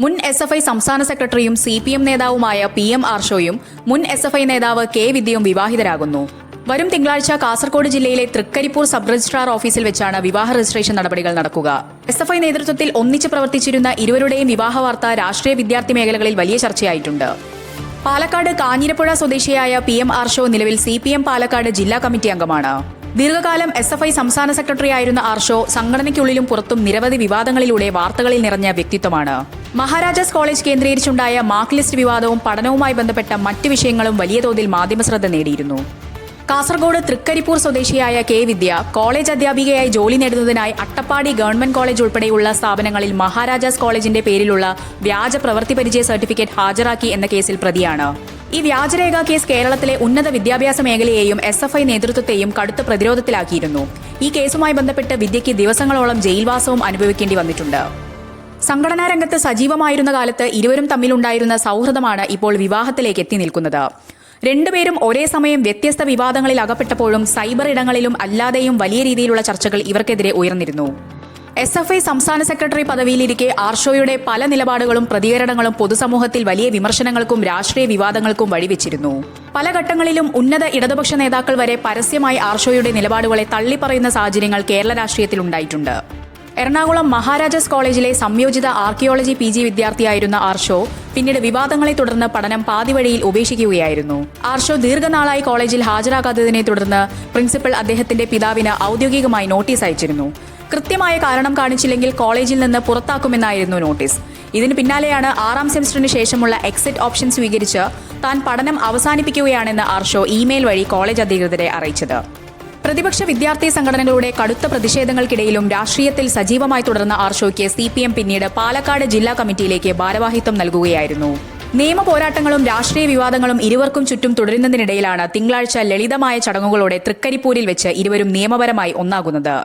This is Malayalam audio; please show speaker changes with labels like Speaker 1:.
Speaker 1: മുൻ SFI സംസ്ഥാന സെക്രട്ടറിയും CPM നേതാവുമായ PM ആർഷോയും മുൻ SFI നേതാവ് K വിദ്യയും വിവാഹിതരാകുന്നു. വരും തിങ്കളാഴ്ച കാസർഗോഡ് ജില്ലയിലെ തൃക്കരിപ്പൂർ സബ് രജിസ്ട്രാർ ഓഫീസിൽ വെച്ചാണ് വിവാഹ രജിസ്ട്രേഷൻ നടപടികൾ നടക്കുക. SFI നേതൃത്വത്തിൽ ഒന്നിച്ച് പ്രവർത്തിച്ചിരുന്ന ഇരുവരുടെയും വിവാഹ വാർത്ത രാഷ്ട്രീയ വിദ്യാർത്ഥി മേഖലകളിൽ വലിയ ചർച്ചയായിട്ടുണ്ട്. പാലക്കാട് കാഞ്ഞിരപ്പുഴ സ്വദേശിയായ PM ആർഷോ നിലവിൽ CPM പാലക്കാട് ജില്ലാ കമ്മിറ്റി അംഗമാണ്. ദീർഘകാലം SFI സംസ്ഥാന സെക്രട്ടറി ആയിരുന്ന ആർഷോ സംഘടനയ്ക്കുള്ളിലും പുറത്തും നിരവധി വിവാദങ്ങളിലൂടെ വാർത്തകളിൽ നിറഞ്ഞ വ്യക്തിത്വമാണ്. മഹാരാജാസ് കോളേജ് കേന്ദ്രീകരിച്ചുണ്ടായ മാർക്ക് ലിസ്റ്റ് വിവാദവും പഠനവുമായി ബന്ധപ്പെട്ട മറ്റ് വിഷയങ്ങളും വലിയ തോതിൽ മാധ്യമശ്രദ്ധ നേടിയിരുന്നു. കാസർഗോഡ് തൃക്കരിപ്പൂർ സ്വദേശിയായ K വിദ്യ കോളേജ് അധ്യാപികയായി ജോലി നേടുന്നതിനായി അട്ടപ്പാടി ഗവൺമെന്റ് കോളേജ് ഉൾപ്പെടെയുള്ള സ്ഥാപനങ്ങളിൽ മഹാരാജാസ് കോളേജിന്റെ പേരിലുള്ള വ്യാജ പ്രവൃത്തി പരിചയ സർട്ടിഫിക്കറ്റ് ഹാജരാക്കി എന്ന കേസിൽ പ്രതിയാണ്. ഈ വ്യാജരേഖാ കേസ് കേരളത്തിലെ ഉന്നത വിദ്യാഭ്യാസ മേഖലയെയും SFI നേതൃത്വത്തെയും കടുത്ത പ്രതിരോധത്തിലാക്കിയിരുന്നു. ഈ കേസുമായി ബന്ധപ്പെട്ട് വിദ്യയ്ക്ക് ദിവസങ്ങളോളം ജയിൽവാസവും അനുഭവിക്കേണ്ടി വന്നിട്ടുണ്ട്. സംഘടനാ രംഗത്ത് സജീവമായിരുന്ന കാലത്ത് ഇരുവരും തമ്മിലുണ്ടായിരുന്ന സൗഹൃദമാണ് ഇപ്പോൾ വിവാഹത്തിലേക്ക് എത്തി നിൽക്കുന്നത്. രണ്ടുപേരും ഒരേ സമയം വ്യത്യസ്ത വിവാദങ്ങളിൽ അകപ്പെട്ടപ്പോഴും സൈബർ ഇടങ്ങളിലും അല്ലാതെയും വലിയ രീതിയിലുള്ള ചർച്ചകൾ ഇവർക്കെതിരെ ഉയർന്നിരുന്നു. SFI സംസ്ഥാന സെക്രട്ടറി പദവിയിലിരിക്കെ ആർഷോയുടെ പല നിലപാടുകളും പ്രതികരണങ്ങളും പൊതുസമൂഹത്തിൽ വലിയ വിമർശനങ്ങൾക്കും രാഷ്ട്രീയ വിവാദങ്ങൾക്കും വഴിവെച്ചിരുന്നു. പല ഘട്ടങ്ങളിലും ഉന്നത ഇടതുപക്ഷ നേതാക്കൾ വരെ പരസ്യമായി ആർഷോയുടെ നിലപാടുകളെ തള്ളിപ്പറയുന്ന സാഹചര്യങ്ങൾ കേരള രാഷ്ട്രീയത്തിൽ ഉണ്ടായിട്ടുണ്ട്. എറണാകുളം മഹാരാജാസ് കോളേജിലെ സംയോജിത ആർക്കിയോളജി PG വിദ്യാർത്ഥിയായിരുന്ന ആർഷോ പിന്നീട് വിവാദങ്ങളെ തുടർന്ന് പഠനം പാതിവഴിയിൽ ഉപേക്ഷിക്കുകയായിരുന്നു. ആർഷോ ദീർഘനാളായി കോളേജിൽ ഹാജരാകാത്തതിനെ തുടർന്ന് പ്രിൻസിപ്പൽ അദ്ദേഹത്തിന്റെ പിതാവിന് ഔദ്യോഗികമായി നോട്ടീസ് അയച്ചിരുന്നു. കൃത്യമായ കാരണം കാണിച്ചില്ലെങ്കിൽ കോളേജിൽ നിന്ന് പുറത്താക്കുമെന്നായിരുന്നു നോട്ടീസ്. ഇതിന് പിന്നാലെയാണ് 6ാം സെമസ്റ്ററിന് ശേഷമുള്ള എക്സിറ്റ് ഓപ്ഷൻ സ്വീകരിച്ച് താൻ പഠനം അവസാനിപ്പിക്കുകയാണെന്ന് ആർഷോ ഇമെയിൽ വഴി കോളേജ് അധികൃതരെ അറിയിച്ചത്. പ്രതിപക്ഷ വിദ്യാർത്ഥി സംഘടനകളുടെ കടുത്ത പ്രതിഷേധങ്ങൾക്കിടയിലും രാഷ്ട്രീയത്തിൽ സജീവമായി തുടർന്ന ആർഷോയ്ക്ക് CPM പിന്നീട് പാലക്കാട് ജില്ലാ കമ്മിറ്റിയിലേക്ക് ഭാരവാഹിത്വം നൽകുകയായിരുന്നു. നിയമ പോരാട്ടങ്ങളും രാഷ്ട്രീയ വിവാദങ്ങളും ഇരുവർക്കും ചുറ്റും തുടരുന്നതിനിടയിലാണ് തിങ്കളാഴ്ച ലളിതമായ ചടങ്ങുകളോടെ തൃക്കരിപ്പൂരിൽ വെച്ച് ഇരുവരും നിയമപരമായി ഒന്നാകുന്നത്.